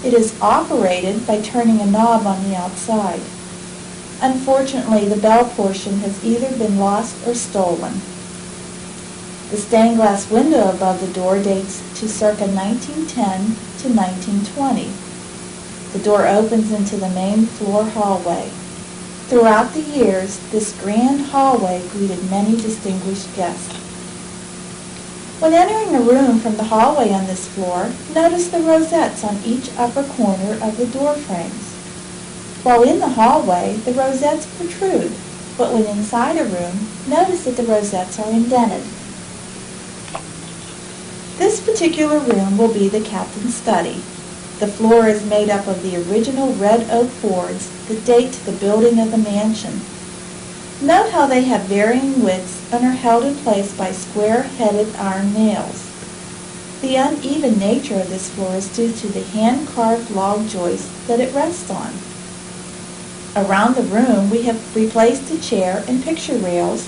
It is operated by turning a knob on the outside. Unfortunately, the bell portion has either been lost or stolen. The stained glass window above the door dates to circa 1910 to 1920. The door opens into the main floor hallway. Throughout the years, this grand hallway greeted many distinguished guests. When entering a room from the hallway on this floor, notice the rosettes on each upper corner of the door frames. While in the hallway, the rosettes protrude, but when inside a room, notice that the rosettes are indented. This particular room will be the captain's study. The floor is made up of the original red oak boards that date to the building of the mansion. Note how they have varying widths and are held in place by square-headed iron nails. The uneven nature of this floor is due to the hand-carved log joists that it rests on. Around the room, we have replaced a chair and picture rails,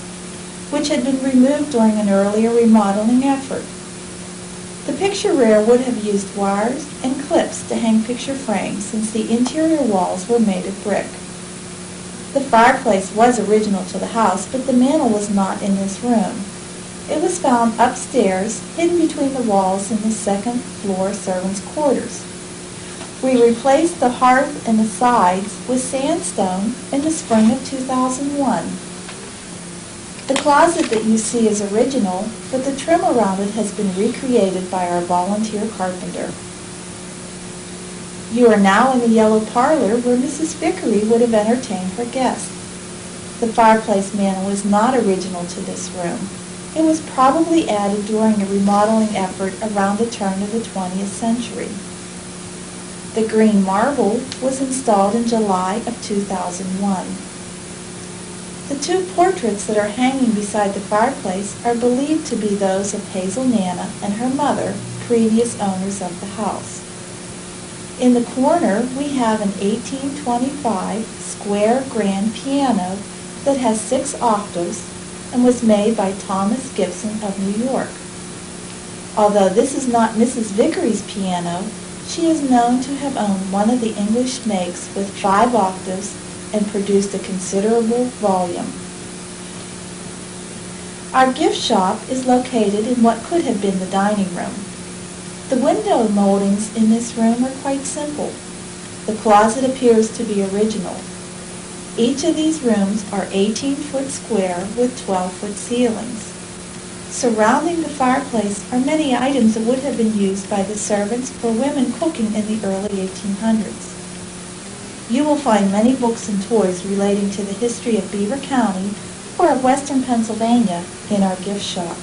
which had been removed during an earlier remodeling effort. The picture rail would have used wires and clips to hang picture frames since the interior walls were made of brick. The fireplace was original to the house, but the mantel was not in this room. It was found upstairs, hidden between the walls in the second floor servants' quarters. We replaced the hearth and the sides with sandstone in the spring of 2001. The closet that you see is original, but the trim around it has been recreated by our volunteer carpenter. You are now in the yellow parlor where Mrs. Vicary would have entertained her guests. The fireplace mantel is not original to this room. It was probably added during a remodeling effort around the turn of the 20th century. The green marble was installed in July of 2001. The two portraits that are hanging beside the fireplace are believed to be those of Hazel Nana and her mother, previous owners of the house. In the corner, we have an 1825 square grand piano that has 6 octaves and was made by Thomas Gibson of New York. Although this is not Mrs. Vicary's piano, she is known to have owned one of the English makes with 5 octaves and produced a considerable volume. Our gift shop is located in what could have been the dining room. The window moldings in this room are quite simple. The closet appears to be original. Each of these rooms are 18-foot square with 12-foot ceilings. Surrounding the fireplace are many items that would have been used by the servants or women cooking in the early 1800s. You will find many books and toys relating to the history of Beaver County or of western Pennsylvania in our gift shop.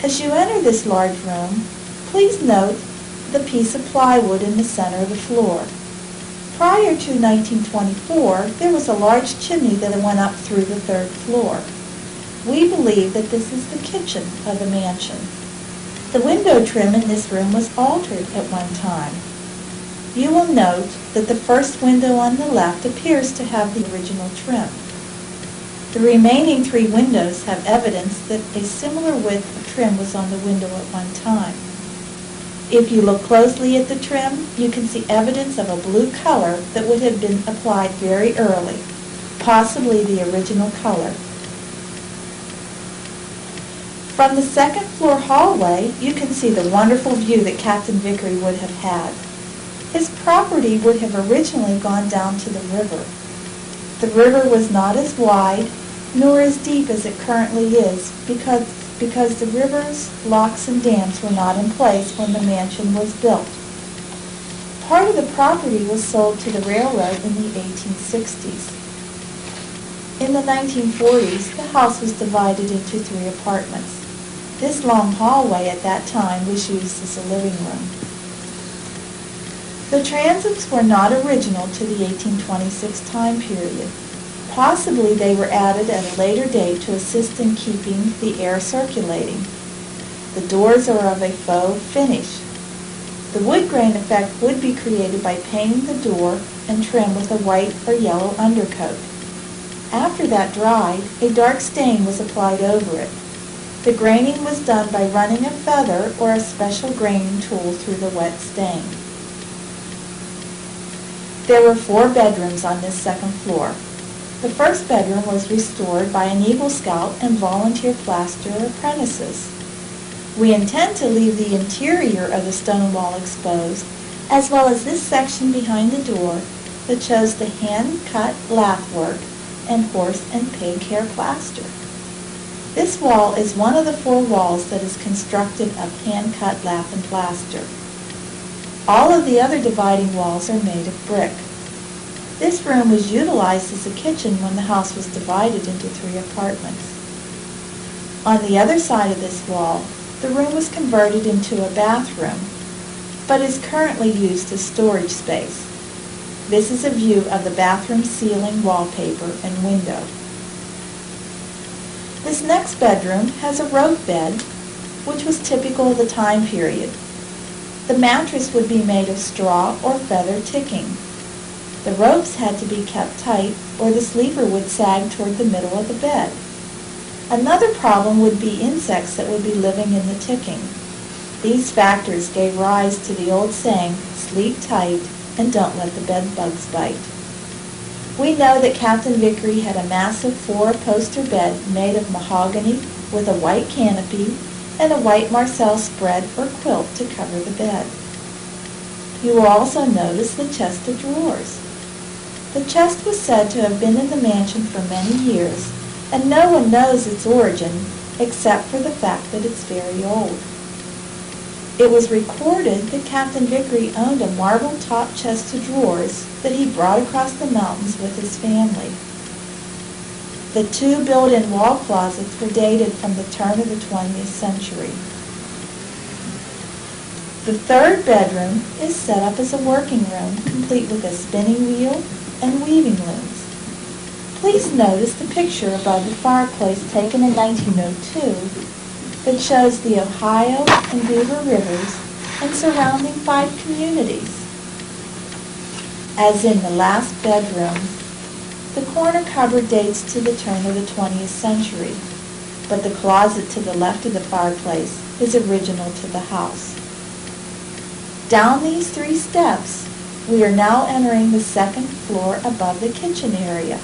As you enter this large room, please note the piece of plywood in the center of the floor. Prior to 1924, there was a large chimney that went up through the 3rd floor. We believe that this is the kitchen of the mansion. The window trim in this room was altered at one time. You will note that the first window on the left appears to have the original trim. The remaining 3 windows have evidence that a similar width of trim was on the window at one time. If you look closely at the trim, you can see evidence of a blue color that would have been applied very early, possibly the original color. From the 2nd floor hallway, you can see the wonderful view that Captain Vicary would have had. His property would have originally gone down to the river. The river was not as wide nor as deep as it currently is because the river's locks and dams were not in place when the mansion was built. Part of the property was sold to the railroad in the 1860s. In the 1940s, the house was divided into 3 apartments. This long hallway at that time was used as a living room. The transits were not original to the 1826 time period. Possibly they were added at a later date to assist in keeping the air circulating. The doors are of a faux finish. The wood grain effect would be created by painting the door and trim with a white or yellow undercoat. After that dried, a dark stain was applied over it. The graining was done by running a feather or a special graining tool through the wet stain. There were 4 bedrooms on this second floor. The first bedroom was restored by an Eagle Scout and volunteer plasterer apprentices. We intend to leave the interior of the stone wall exposed, as well as this section behind the door that shows the hand-cut lathwork and horse and pig hair plaster. This wall is one of the 4 walls that is constructed of hand-cut lath and plaster. All of the other dividing walls are made of brick. This room was utilized as a kitchen when the house was divided into 3 apartments. On the other side of this wall, the room was converted into a bathroom, but is currently used as storage space. This is a view of the bathroom ceiling wallpaper and window. This next bedroom has a rope bed, which was typical of the time period. The mattress would be made of straw or feather ticking. The ropes had to be kept tight or the sleeper would sag toward the middle of the bed. Another problem would be insects that would be living in the ticking. These factors gave rise to the old saying, sleep tight and don't let the bed bugs bite. We know that Captain Vicary had a massive 4-poster bed made of mahogany with a white canopy and a white marcel spread or quilt to cover the bed. You will also notice the chest of drawers. The chest was said to have been in the mansion for many years, and no one knows its origin except for the fact that it's very old. It was recorded that Captain Vicary owned a marble-top chest of drawers that he brought across the mountains with his family. The 2 built-in wall closets were dated from the turn of the 20th century. The 3rd bedroom is set up as a working room, complete with a spinning wheel and weaving looms. Please notice the picture above the fireplace taken in 1902 that shows the Ohio and Beaver Rivers and surrounding 5 communities. As in the last bedroom, the corner cupboard dates to the turn of the 20th century, but the closet to the left of the fireplace is original to the house. Down these 3 steps, we are now entering the 2nd floor above the kitchen area.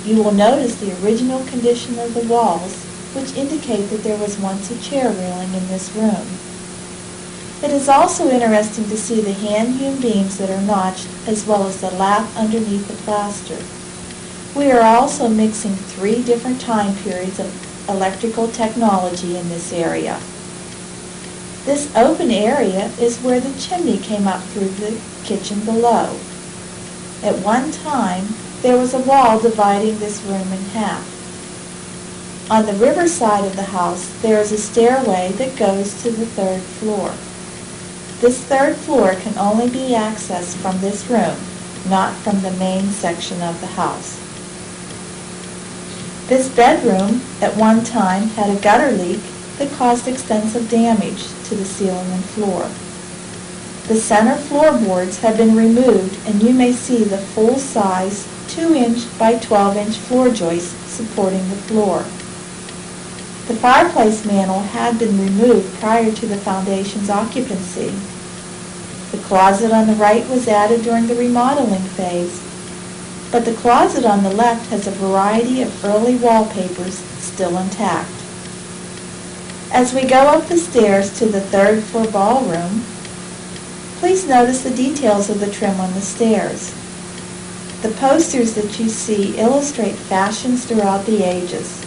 You will notice the original condition of the walls, which indicate that there was once a chair railing in this room. It is also interesting to see the hand-hewn beams that are notched, as well as the lath underneath the plaster. We are also mixing 3 different time periods of electrical technology in this area. This open area is where the chimney came up through the kitchen below. At one time, there was a wall dividing this room in half. On the river side of the house, there is a stairway that goes to the 3rd floor. This 3rd floor can only be accessed from this room, not from the main section of the house. This bedroom, at one time, had a gutter leak that caused extensive damage to the ceiling and floor. The center floorboards have been removed, and you may see the full-size 2-inch by 12-inch floor joists supporting the floor. The fireplace mantel had been removed prior to the foundation's occupancy. The closet on the right was added during the remodeling phase, but the closet on the left has a variety of early wallpapers still intact. As we go up the stairs to the 3rd floor ballroom, please notice the details of the trim on the stairs. The posters that you see illustrate fashions throughout the ages.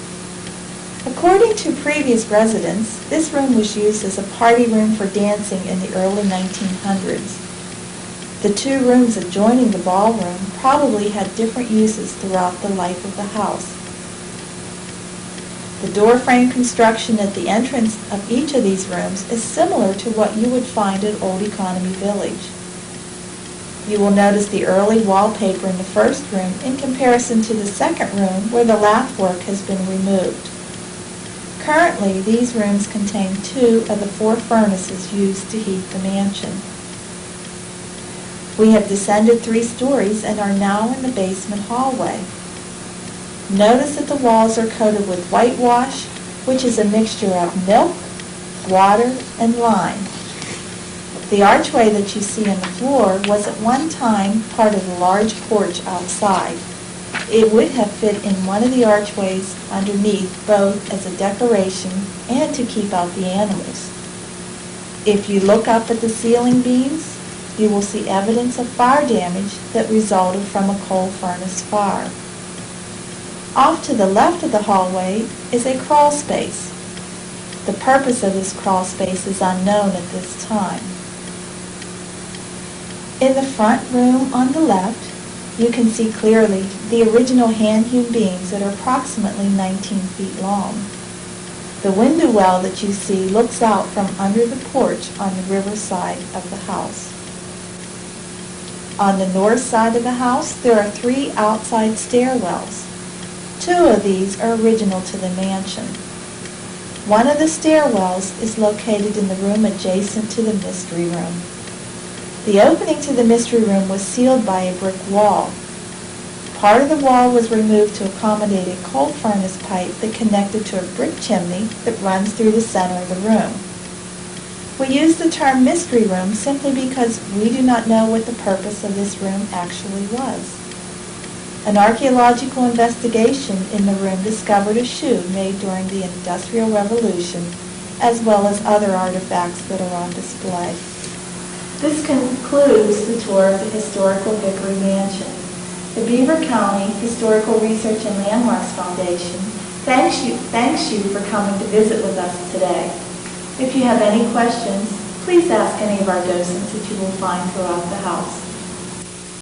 According to previous residents, this room was used as a party room for dancing in the early 1900s. The 2 rooms adjoining the ballroom probably had different uses throughout the life of the house. The door frame construction at the entrance of each of these rooms is similar to what you would find at Old Economy Village. You will notice the early wallpaper in the first room in comparison to the second room where the lath work has been removed. Currently, these rooms contain 2 of the 4 furnaces used to heat the mansion. We have descended 3 stories and are now in the basement hallway. Notice that the walls are coated with whitewash, which is a mixture of milk, water, and lime. The archway that you see on the floor was at one time part of the large porch outside. It would have fit in one of the archways underneath, both as a decoration and to keep out the animals. If you look up at the ceiling beams, you will see evidence of fire damage that resulted from a coal furnace fire. Off to the left of the hallway is a crawl space. The purpose of this crawl space is unknown at this time. In the front room on the left, you can see clearly the original hand-hewn beams that are approximately 19 feet long. The window well that you see looks out from under the porch on the river side of the house. On the north side of the house, there are 3 outside stairwells. 2 of these are original to the mansion. One of the stairwells is located in the room adjacent to the mystery room. The opening to the mystery room was sealed by a brick wall. Part of the wall was removed to accommodate a coal furnace pipe that connected to a brick chimney that runs through the center of the room. We use the term mystery room simply because we do not know what the purpose of this room actually was. An archaeological investigation in the room discovered a shoe made during the Industrial Revolution, as well as other artifacts that are on display. This concludes the tour of the historical Vicary Mansion. The Beaver County Historical Research and Landmarks Foundation thanks you for coming to visit with us today. If you have any questions, please ask any of our docents that you will find throughout the house.